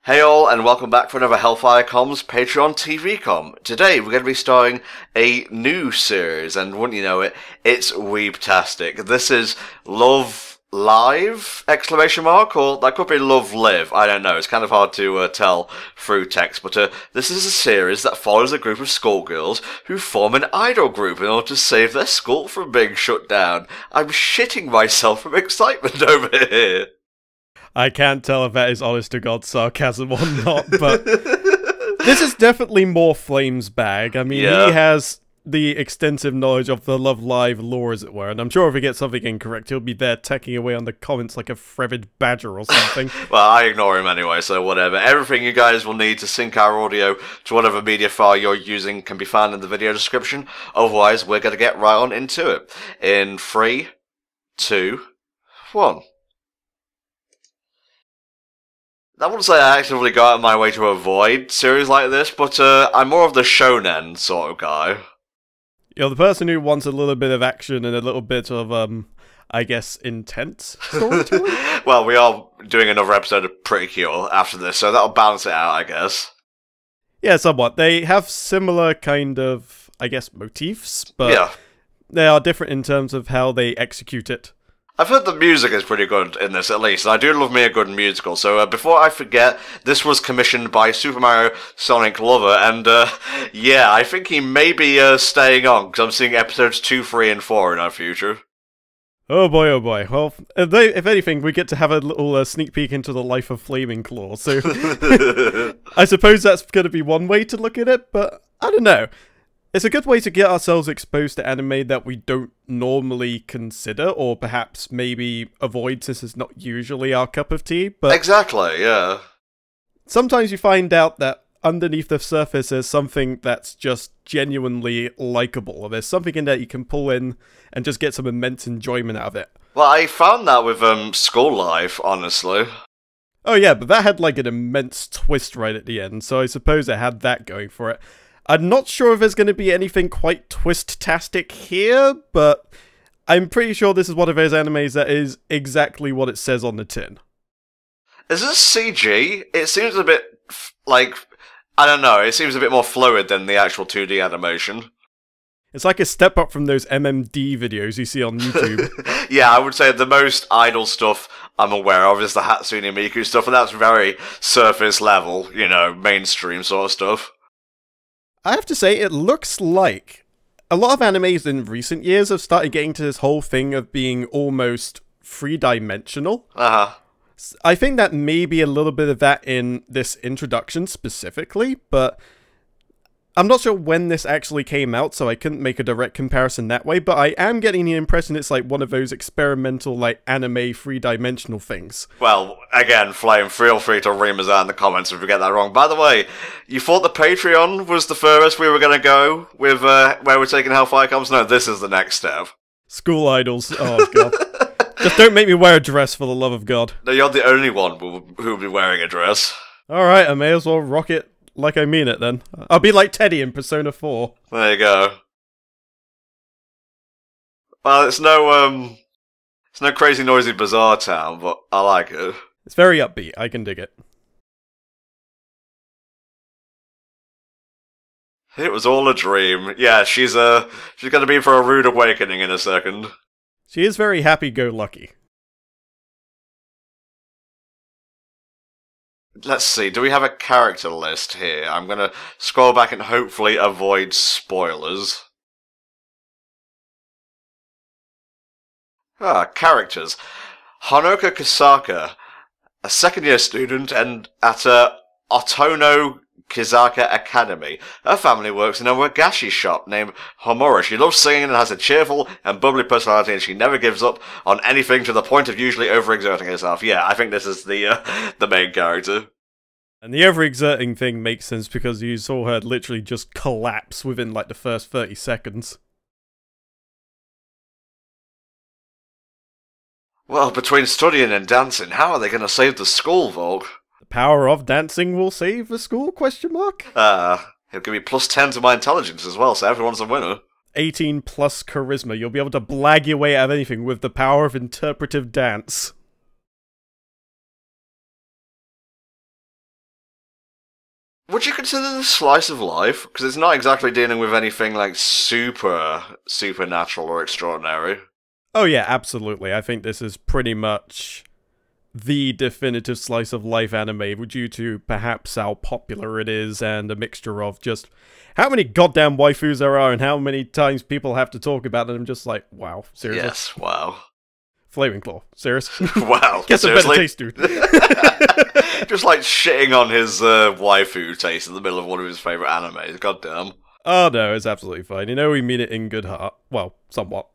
Hey all, and welcome back for another HellfireComms Patreon TV com. Today we're going to be starting a new series, and wouldn't you know it, it's Weebtastic. This is Love Live, exclamation mark, or that could be Love Live, I don't know, it's kind of hard to tell through text, but this is a series that follows a group of schoolgirls who form an idol group in order to save their school from being shut down. I'm shitting myself from excitement over here. I can't tell if that is honest-to-God sarcasm or not, but this is definitely more Flame's bag. I mean, Yeah. He has the extensive knowledge of the Love Live lore, as it were, and I'm sure if he gets something incorrect, he'll be there teching away on the comments like a fervid badger or something. Well, I ignore him anyway, so whatever. Everything you guys will need to sync our audio to whatever media file you're using can be found in the video description. Otherwise, we're going to get right on into it. In 3, 2, 1. I wouldn't say I actively go out of my way to avoid series like this, but I'm more of the shonen sort of guy. You're the person who wants a little bit of action and a little bit of, I guess, intense storytelling? Well, we are doing another episode of Pretty Cure after this, so that'll balance it out, I guess. Yeah, somewhat. They have similar kind of, I guess, motifs, but yeah. They are different in terms of how they execute it. I've heard the music is pretty good in this, at least, and I do love me a good musical, so before I forget, this was commissioned by Super Mario Sonic Lover, and yeah, I think he may be staying on, because I'm seeing episodes 2, 3, and 4 in our future. Oh boy, oh boy. Well, if anything, we get to have a little sneak peek into the life of Flaming Claw, so I suppose that's going to be one way to look at it, but I don't know. It's a good way to get ourselves exposed to anime that we don't normally consider, or perhaps maybe avoid since it's not usually our cup of tea, but exactly, yeah. Sometimes you find out that underneath the surface there's something that's just genuinely likable, or there's something in there you can pull in and just get some immense enjoyment out of it. Well, I found that with School Life, honestly. Oh yeah, but that had like an immense twist right at the end, so I suppose it had that going for it. I'm not sure if there's going to be anything quite twist-tastic here, but I'm pretty sure this is one of those animes that is exactly what it says on the tin. Is this CG? It seems a bit, like, I don't know, it seems a bit more fluid than the actual 2D animation. It's like a step up from those MMD videos you see on YouTube. Yeah, I would say the most idle stuff I'm aware of is the Hatsune Miku stuff, and that's very surface level, you know, mainstream sort of stuff. I have to say, it looks like a lot of animes in recent years have started getting to this whole thing of being almost three-dimensional. Uh-huh. I think that may be a little bit of that in this introduction specifically, but I'm not sure when this actually came out, so I couldn't make a direct comparison that way, but I am getting the impression it's like one of those experimental, like, anime three-dimensional things. Well, again, Flame, feel free to ream us out in the comments if we get that wrong. By the way, you thought the Patreon was the furthest we were going to go with where we're taking HellfireComms? No, this is the next step. School idols. Oh, God. Just don't make me wear a dress, for the love of God. No, you're the only one who will be wearing a dress. Alright, I may as well rock it like I mean it, then. I'll be like Teddy in Persona 4. There you go. Well, it's no crazy, noisy, bizarre town, but I like it. It's very upbeat. I can dig it. It was all a dream. Yeah, she's gonna be for a rude awakening in a second. She is very happy-go-lucky. Let's see, do we have a character list here? I'm gonna scroll back and hopefully avoid spoilers. Ah, characters. Honoka Kisaka, a second-year student and at Otono Kizaka Academy. Her family works in a wagashi shop named Homura. She loves singing and has a cheerful and bubbly personality, and she never gives up on anything to the point of usually overexerting herself. Yeah, I think this is the main character. And the overexerting thing makes sense because you saw her literally just collapse within like the first 30 seconds. Well, between studying and dancing, how are they going to save the school, Volk? The power of dancing will save the school, question mark? It'll give me +10 to my intelligence as well, so everyone's a winner. 18 plus charisma. You'll be able to blag your way out of anything with the power of interpretive dance. Would you consider this slice of life? Because it's not exactly dealing with anything like supernatural or extraordinary. Oh yeah, absolutely. I think this is pretty much the definitive slice of life anime due to perhaps how popular it is and a mixture of just how many goddamn waifus there are and how many times people have to talk about it. I'm just like, wow, seriously? Yes, wow. Flaming Claw, serious? Wow, Get some better taste, dude. Just like shitting on his waifu taste in the middle of one of his favourite animes. Goddamn. Oh no, it's absolutely fine. You know we mean it in good heart. Well, somewhat.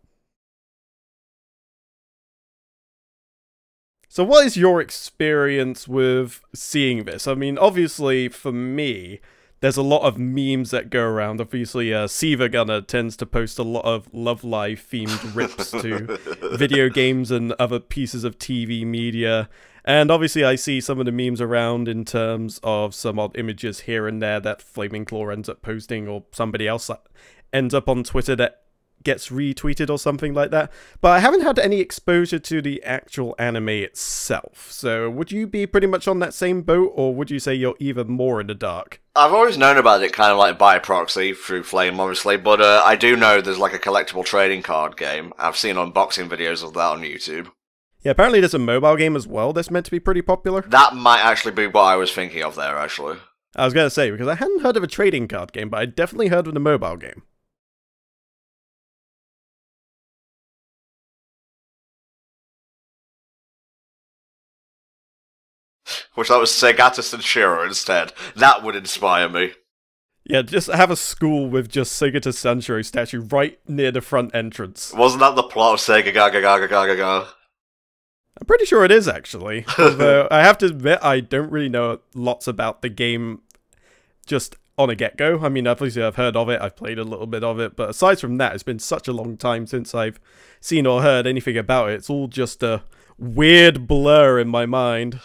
So what is your experience with seeing this? I mean, obviously, for me, there's a lot of memes that go around. Obviously, Siva Gunner tends to post a lot of Love Live themed rips to video games and other pieces of TV media. And obviously, I see some of the memes around in terms of some odd images here and there that Flaming Claw ends up posting, or somebody else that ends up on Twitter that gets retweeted or something like that. But I haven't had any exposure to the actual anime itself. So would you be pretty much on that same boat, or would you say you're even more in the dark? I've always known about it kind of like by proxy through Flame, obviously, but I do know there's like a collectible trading card game. I've seen unboxing videos of that on YouTube. Yeah, apparently there's a mobile game as well that's meant to be pretty popular. That might actually be what I was thinking of there, actually. I was going to say, because I hadn't heard of a trading card game, but I definitely heard of the mobile game. Wish that was Segata Sanshiro instead. That would inspire me. Yeah, just have a school with just Segata Sanshiro statue right near the front entrance. Wasn't that the plot of Sega Gaga Gaga Gaga Gaga? I'm pretty sure it is, actually. Although, I have to admit, I don't really know lots about the game just on a get-go. I mean, obviously I've heard of it, I've played a little bit of it, but aside from that, it's been such a long time since I've seen or heard anything about it. It's all just a weird blur in my mind.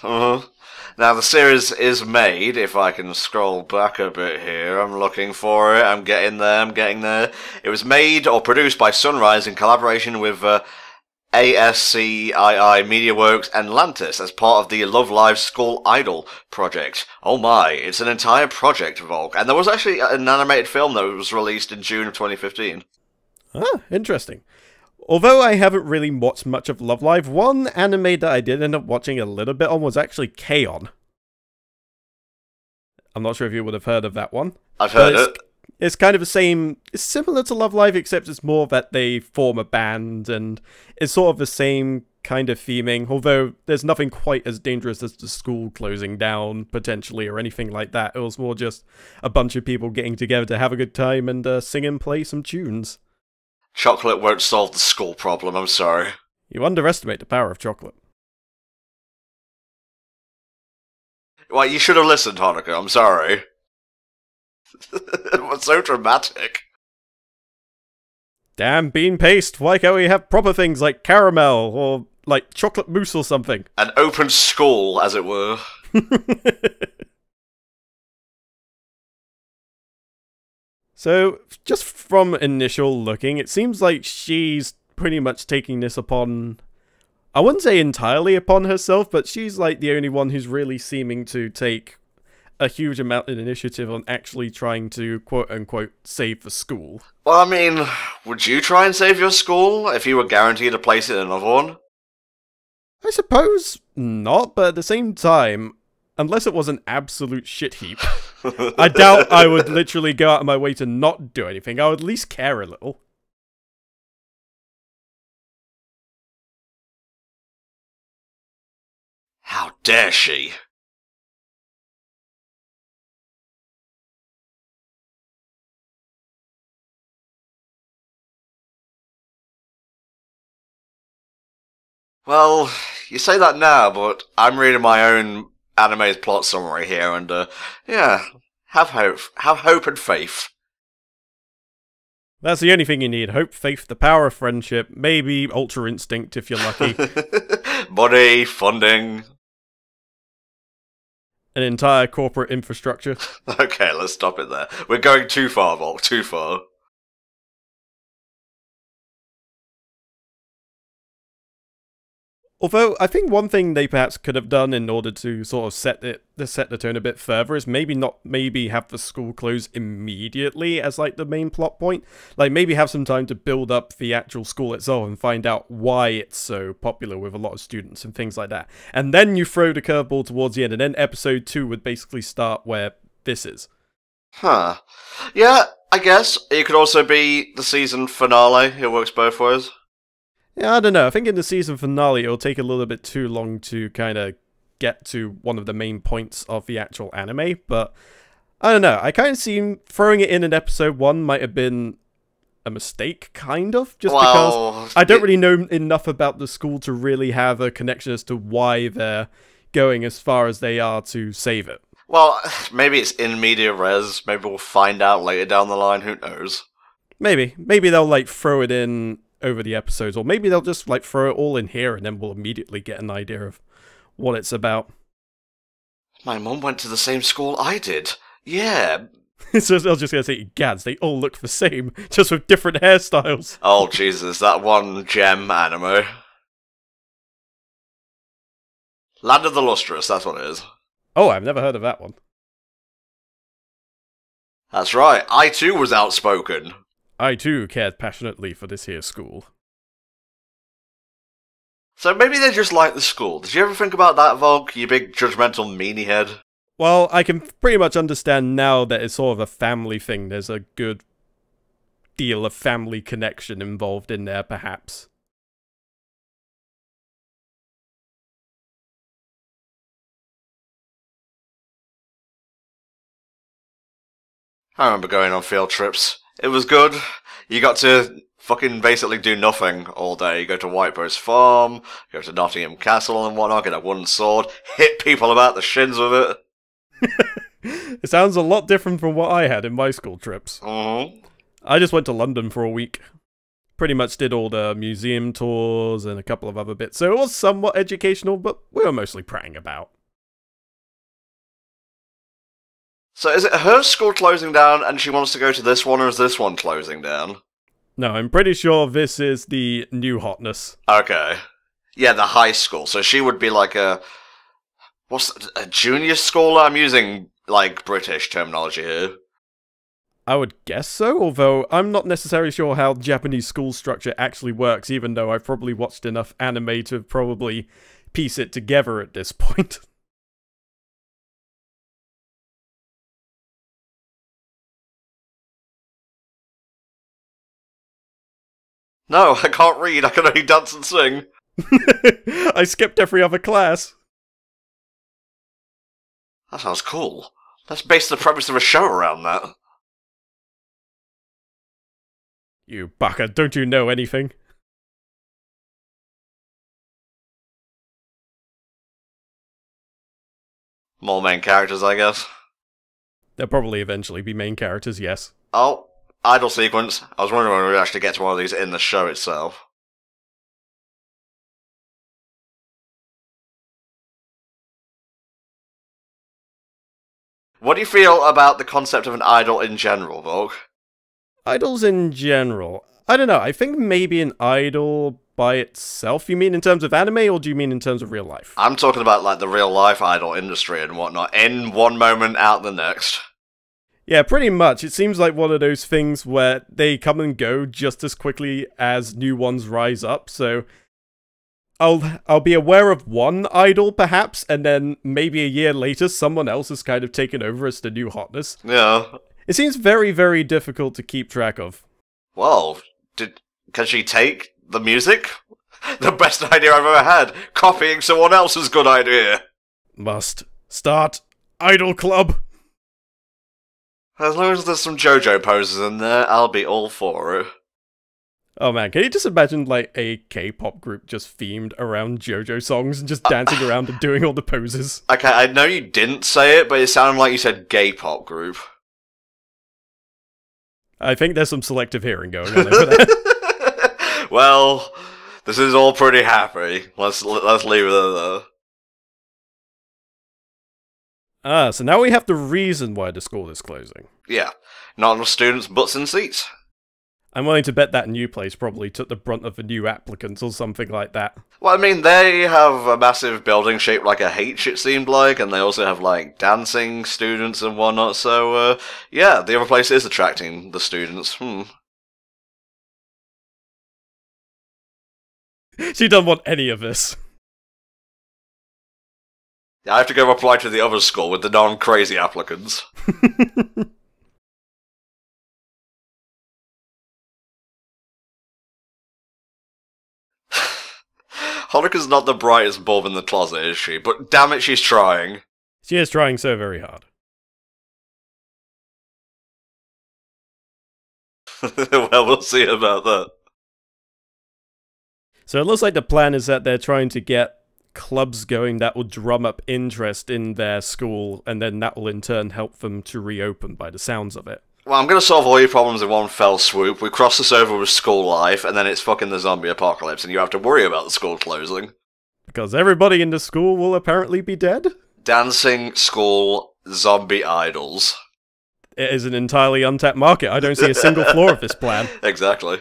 Now, the series is made, if I can scroll back a bit here, I'm looking for it, I'm getting there. It was made or produced by Sunrise in collaboration with ASCII MediaWorks and Lantis as part of the Love Live School Idol project. Oh my, it's an entire project, Volk. And there was actually an animated film that was released in June of 2015. Ah, interesting. Although I haven't really watched much of Love Live, one anime that I did end up watching a little bit on was actually K-On! I'm not sure if you would have heard of that one. I've heard it. It's kind of the same, it's similar to Love Live, except it's more that they form a band, and it's sort of the same kind of theming, although there's nothing quite as dangerous as the school closing down, potentially, or anything like that. It was more just a bunch of people getting together to have a good time and sing and play some tunes. Chocolate won't solve the school problem, I'm sorry. You underestimate the power of chocolate. Well, you should have listened, Hanukkah, I'm sorry. What's so dramatic? Damn bean paste, why can't we have proper things like caramel, or like chocolate mousse or something? An open school, as it were. So, just from initial looking, it seems like she's pretty much taking this upon... I wouldn't say entirely upon herself, but she's like the only one who's really seeming to take a huge amount of initiative on actually trying to quote-unquote save the school. Well, I mean, would you try and save your school if you were guaranteed a place in another one? I suppose not, but at the same time, unless it was an absolute shit heap, I doubt I would literally go out of my way to not do anything. I would at least care a little. How dare she? Well, you say that now, but I'm reading my own anime's plot summary here, and yeah, have hope and faith. That's the only thing you need. Hope, faith, the power of friendship, maybe Ultra Instinct if you're lucky. Money, funding. An entire corporate infrastructure. Okay, let's stop it there. We're going too far, Volk, too far. Although, I think one thing they perhaps could have done in order to sort of set the tone a bit further is maybe have the school close immediately as, like, the main plot point. Like, maybe have some time to build up the actual school itself and find out why it's so popular with a lot of students and things like that. And then you throw the curveball towards the end, and then episode 2 would basically start where this is. Huh. Yeah, I guess. It could also be the season finale. It works both ways. Yeah, I don't know. I think in the season finale, it'll take a little bit too long to kind of get to one of the main points of the actual anime, but I don't know. I kind of see throwing it in episode 1 might have been a mistake, kind of, just because I don't really know enough about the school to really have a connection as to why they're going as far as they are to save it. Well, maybe it's in media res. Maybe we'll find out later down the line. Who knows? Maybe they'll, like, throw it in over the episodes, or maybe they'll just, like, throw it all in here and then we'll immediately get an idea of what it's about. My mum went to the same school I did. Yeah. So I was just gonna say, gads, they all look the same, just with different hairstyles. Oh, Jesus, that one gem anime. Land of the Lustrous, that's what it is. Oh, I've never heard of that one. That's right, I too was outspoken. I too cared passionately for this here school. So maybe they just like the school. Did you ever think about that, Volk, you big judgmental meanie head? Well, I can pretty much understand now that it's sort of a family thing. There's a good deal of family connection involved in there, perhaps. I remember going on field trips. It was good. You got to fucking basically do nothing all day. You go to Whiteboard's farm, go to Nottingham Castle and whatnot, get a wooden sword, hit people about the shins with it. It sounds a lot different from what I had in my school trips. I just went to London for a week. Pretty much did all the museum tours and a couple of other bits, so it was somewhat educational, but we were mostly prattling about. So is it her school closing down and she wants to go to this one, or is this one closing down? No, I'm pretty sure this is the new hotness. Okay. Yeah, the high school. So she would be like a junior school? I'm using, like, British terminology here. I would guess so, although I'm not necessarily sure how Japanese school structure actually works, even though I've probably watched enough anime to probably piece it together at this point. No, I can't read. I can only dance and sing. I skipped every other class. That sounds cool. Let's base the premise of a show around that. You baka, don't you know anything? More main characters, I guess. They'll probably eventually be main characters, yes. Oh, idle sequence. I was wondering when we'd actually get to one of these in the show itself. What do you feel about the concept of an idol in general, Volk? Idols in general. I don't know, I think maybe an idol by itself. You mean in terms of anime, or do you mean in terms of real life? I'm talking about, like, the real-life idol industry and whatnot. In one moment, out the next. Yeah, pretty much. It seems like one of those things where they come and go just as quickly as new ones rise up, so I'll be aware of one idol, perhaps, and then maybe a year later someone else has kind of taken over as the new hotness. Yeah. It seems very, very difficult to keep track of. Well, can she take the music? The best idea I've ever had! Copying someone else's good idea! Must start Idol Club! As long as there's some JoJo poses in there, I'll be all for it. Oh man, can you just imagine, like, a K-pop group just themed around JoJo songs and just dancing around and doing all the poses? Okay, I know you didn't say it, but it sounded like you said gay pop group. I think there's some selective hearing going on over there. Well, this is all pretty happy. Let's leave it there. Ah, so now we have the reason why the school is closing. Yeah, not enough students, butts in seats. I'm willing to bet that new place probably took the brunt of the new applicants or something like that. Well, I mean, they have a massive building shaped like a H, it seemed like, and they also have, like, dancing students and whatnot, so, yeah, the other place is attracting the students. She doesn't want any of this. Yeah, I have to go apply to the other school with the non-crazy applicants. Hanuk's not the brightest bulb in the closet, is she? But damn it, she's trying. She is trying so very hard. Well, we'll see about that. So it looks like the plan is that they're trying to get clubs going that will drum up interest in their school, and then that will in turn help them to reopen by the sounds of it. Well, I'm going to solve all your problems in one fell swoop. We cross this over with school life, and then it's fucking the zombie apocalypse, and you have to worry about the school closing. Because everybody in the school will apparently be dead? Dancing school zombie idols. It is an entirely untapped market. I don't see a single flaw of this plan. Exactly.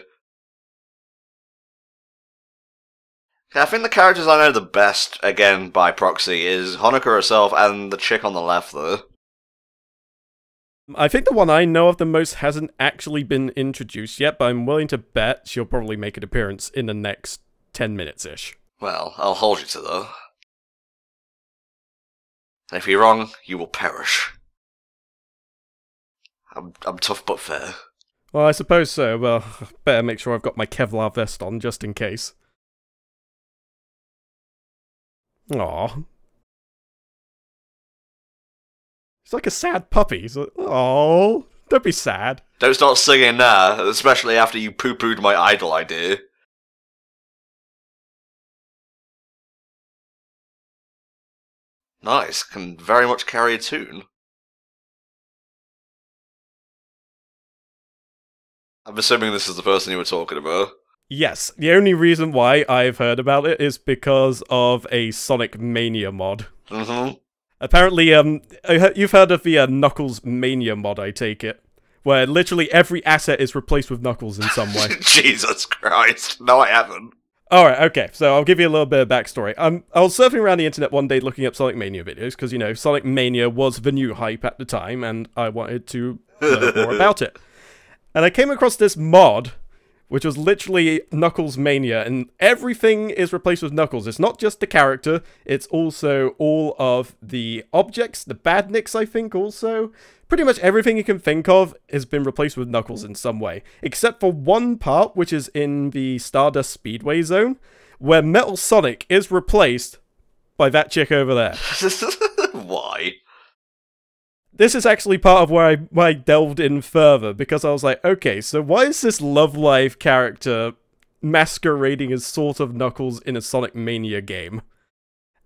I think the characters I know the best, again by proxy, is Hanukkah herself and the chick on the left there. I think the one I know of the most hasn't actually been introduced yet, but I'm willing to bet she'll probably make an appearance in the next 10 minutes-ish. Well, I'll hold you to that. And if you're wrong, you will perish. I'm tough but fair. Well, I suppose so. Well, better make sure I've got my Kevlar vest on, just in case. Aww. He's like a sad puppy. He's like, aww, don't be sad. Don't start singing now, especially after you poo-pooed my idol idea. Nice, can very much carry a tune. I'm assuming this is the person you were talking about. Yes, the only reason why I've heard about it is because of a Sonic Mania mod. Mm-hmm. Apparently, you've heard of the Knuckles Mania mod, I take it, where literally every asset is replaced with Knuckles in some way. Jesus Christ, no I haven't. Alright, okay, so I'll give you a little bit of backstory. I was surfing around the internet one day looking up Sonic Mania videos, because, you know, Sonic Mania was the new hype at the time, and I wanted to learn more about it. And I came across this mod, which was literally Knuckles Mania, and everything is replaced with Knuckles. It's not just the character, it's also all of the objects, the badniks, I think, also. Pretty much everything you can think of has been replaced with Knuckles in some way, except for one part, which is in the Stardust Speedway zone, where Metal Sonic is replaced by that chick over there. Why? This is actually part of where I delved in further, because I was like, okay, so why is this Love Live character masquerading as sort of Knuckles in a Sonic Mania game?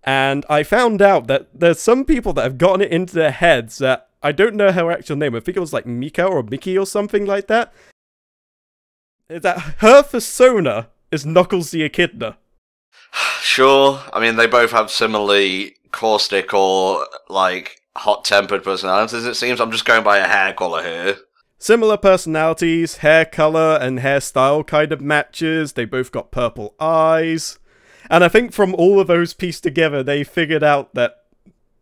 And I found out that there's some people that have gotten it into their heads that, I don't know her actual name, I think it was like Mika or Mickey or something like that, that her persona is Knuckles the Echidna. Sure, I mean, they both have similarly caustic or, like, hot-tempered personalities, it seems. I'm just going by a hair colour here. Similar personalities, hair colour and hairstyle kind of matches, they both got purple eyes. And I think from all of those pieced together, they figured out that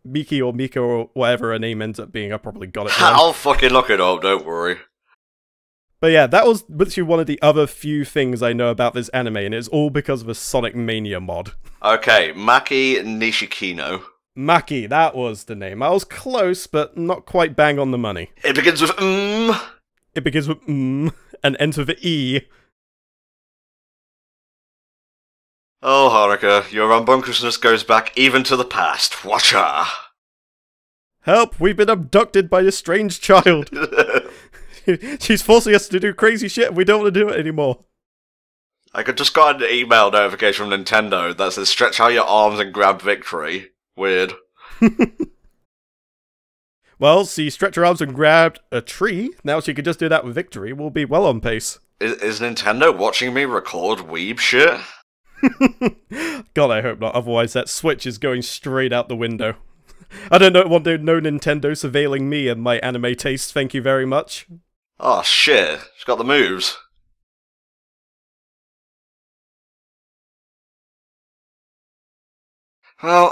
Miki or Mika or whatever her name ends up being, I probably got it wrong. I'll fucking look it up, don't worry. But yeah, that was literally one of the other few things I know about this anime, and it's all because of a Sonic Mania mod. Okay, Maki Nishikino. Maki, that was the name. I was close, but not quite bang on the money. It begins with It begins with and ends with E. Oh, Haruka, your rambunctiousness goes back even to the past. Watch her. Help, we've been abducted by a strange child. She's forcing us to do crazy shit and we don't want to do it anymore. I could just got an email notification from Nintendo that says stretch out your arms and grab victory. Weird. Well, she stretched her arms and grabbed a tree. Now she could just do that with victory. We'll be well on pace. Is Nintendo watching me record weeb shit? God, I hope not. Otherwise, that Switch is going straight out the window. I don't want no Nintendo surveilling me and my anime taste. Thank you very much. Oh shit, she's got the moves. Well,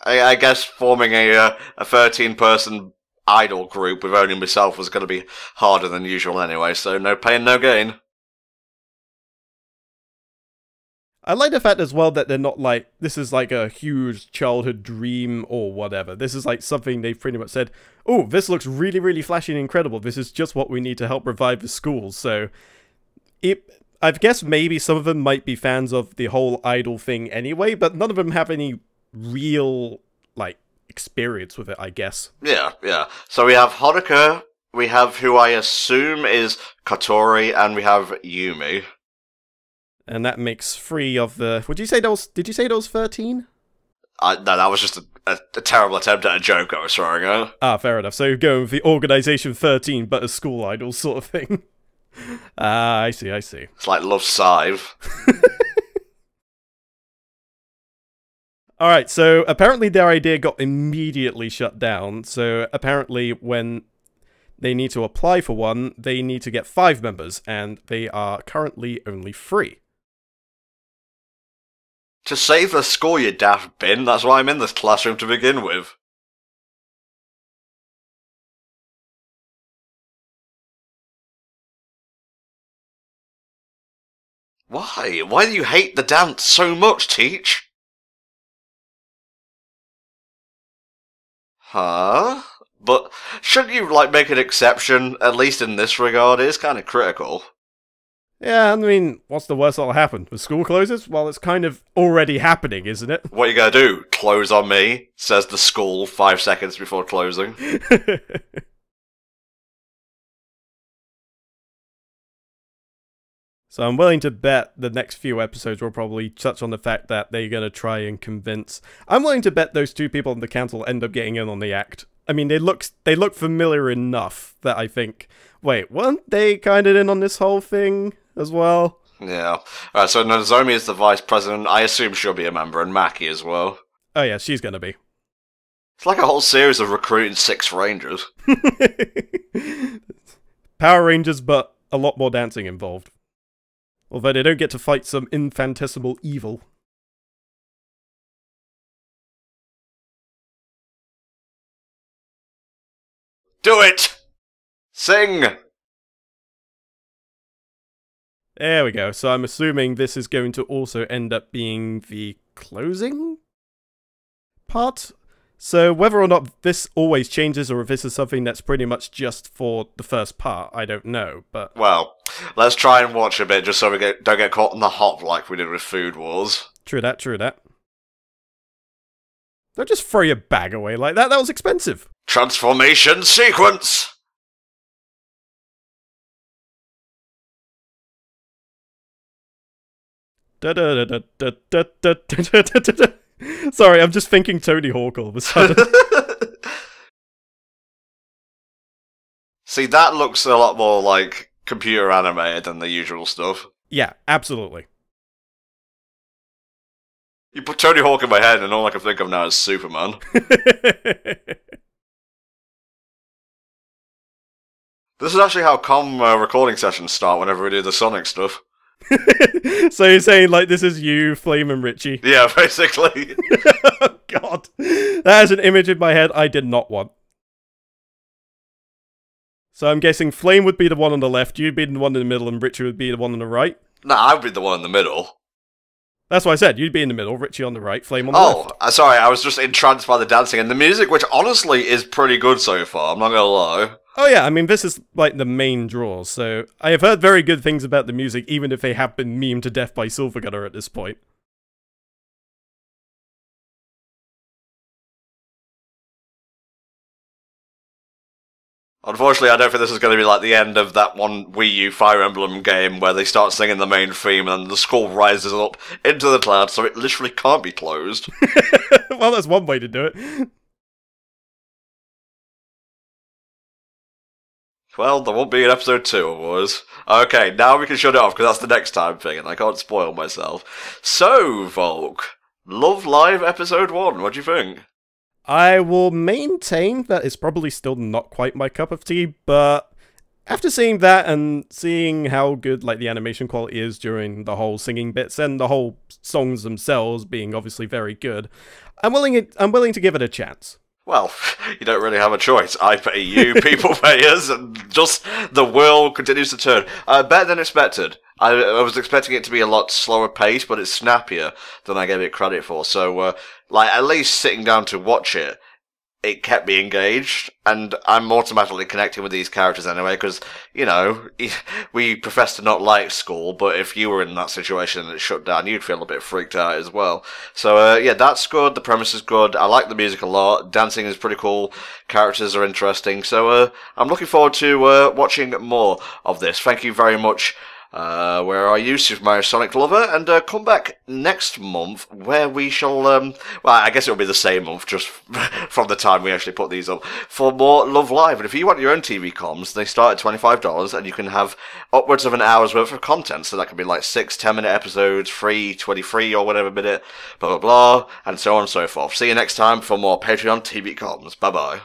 I guess forming a 13-person idol group with only myself was going to be harder than usual anyway, so no pain, no gain. I like the fact as well that they're not like, this is like a huge childhood dream or whatever. This is like something they've pretty much said, oh, this looks really, really flashy and incredible. This is just what we need to help revive the schools. So, I guess maybe some of them might be fans of the whole idol thing anyway, but none of them have any real, like, experience with it, I guess. Yeah. So we have Honoka, we have who I assume is Kotori, and we have Yumi. And that makes 3 of the... Did you say there was 13? No, that was just a terrible attempt at a joke I was throwing out. Ah, fair enough. So you're going with the Organization 13, but a school idol sort of thing. Ah, I see. It's like Love Scythe. Alright, so apparently their idea got immediately shut down. So apparently when they need to apply for one, they need to get 5 members, and they are currently only 3. To save the school, you daft bin, that's why I'm in this classroom to begin with. Why? Why do you hate the dance so much, Teach? Huh? But shouldn't you, like, make an exception, at least in this regard? It is kind of critical. Yeah, I mean, what's the worst that'll happen? The school closes? Well, it's kind of already happening, isn't it? What you gonna do? Close on me? Says the school 5 seconds before closing. So I'm willing to bet the next few episodes will probably touch on the fact that they're going to try and convince... I'm willing to bet those 2 people in the council end up getting in on the act. I mean, they look familiar enough that I think, wait, weren't they kind of in on this whole thing as well? Yeah. Alright, so Nozomi is the vice president. I assume she'll be a member, and Maki as well. Oh yeah, she's going to be. It's like a whole series of recruiting 6 rangers. Power Rangers, but a lot more dancing involved. Although they don't get to fight some infinitesimal evil. Do it! Sing! There we go. So I'm assuming this is going to also end up being the closing part. So whether or not this always changes or if this is something that's pretty much just for the first part, I don't know, but... Well, let's try and watch a bit just so we don't get caught in the hop like we did with Food Wars. True that. Don't just throw your bag away like that, that was expensive. Transformation sequence! Sorry, I'm just thinking Tony Hawk all of a sudden. See, that looks a lot more like computer animated than the usual stuff. Yeah, absolutely. You put Tony Hawk in my head and all I can think of now is Superman. This is actually how recording sessions start whenever we do the Sonic stuff. So you're saying, like, this is you, Flame, and Richie? Yeah, basically. Oh, God. That is an image in my head I did not want. So I'm guessing Flame would be the one on the left, you'd be the one in the middle, and Richie would be the one on the right? Nah, I'd be the one in the middle. That's what I said, you'd be in the middle, Richie on the right, Flame on the left. Oh, sorry, I was just entranced by the dancing and the music, which honestly is pretty good so far, I'm not gonna lie. Oh yeah, I mean, this is, like, the main draw, so I have heard very good things about the music, even if they have been memed to death by Silvergunner at this point. Unfortunately, I don't think this is going to be like the end of that one Wii U Fire Emblem game where they start singing the main theme and the skull rises up into the clouds, so it literally can't be closed. Well, that's one way to do it. Well, there won't be an episode 2, boys. Okay, now we can shut it off, because that's the next time thing, and I can't spoil myself. So, Volk, Love Live Episode 1, what do you think? I will maintain that it's probably still not quite my cup of tea, but After seeing that and seeing how good like the animation quality is during the whole singing bits and the whole songs themselves being obviously very good, I'm willing to give it a chance. Well, you don't really have a choice. I pay you, people pay us, and just the world continues to turn. Better than expected. I was expecting it to be a lot slower paced, but it's snappier than I gave it credit for. So, like, at least sitting down to watch it, it kept me engaged, and I'm automatically connecting with these characters anyway, because, you know, we profess to not like school, but if you were in that situation and it shut down, you'd feel a bit freaked out as well. So, yeah, that's good, the premise is good, I like the music a lot, dancing is pretty cool, characters are interesting, so, I'm looking forward to, watching more of this. Thank you very much. Where are you, Super Mario Sonic lover? And come back next month where we shall, well, I guess it'll be the same month, just from the time we actually put these up, for more Love Live. And if you want your own TV comms, they start at $25 and you can have upwards of an hour's worth of content. So that can be like 6, 10-minute episodes, free, 23 or whatever minute, blah, blah, blah, and so on and so forth. See you next time for more Patreon TV comms. Bye-bye.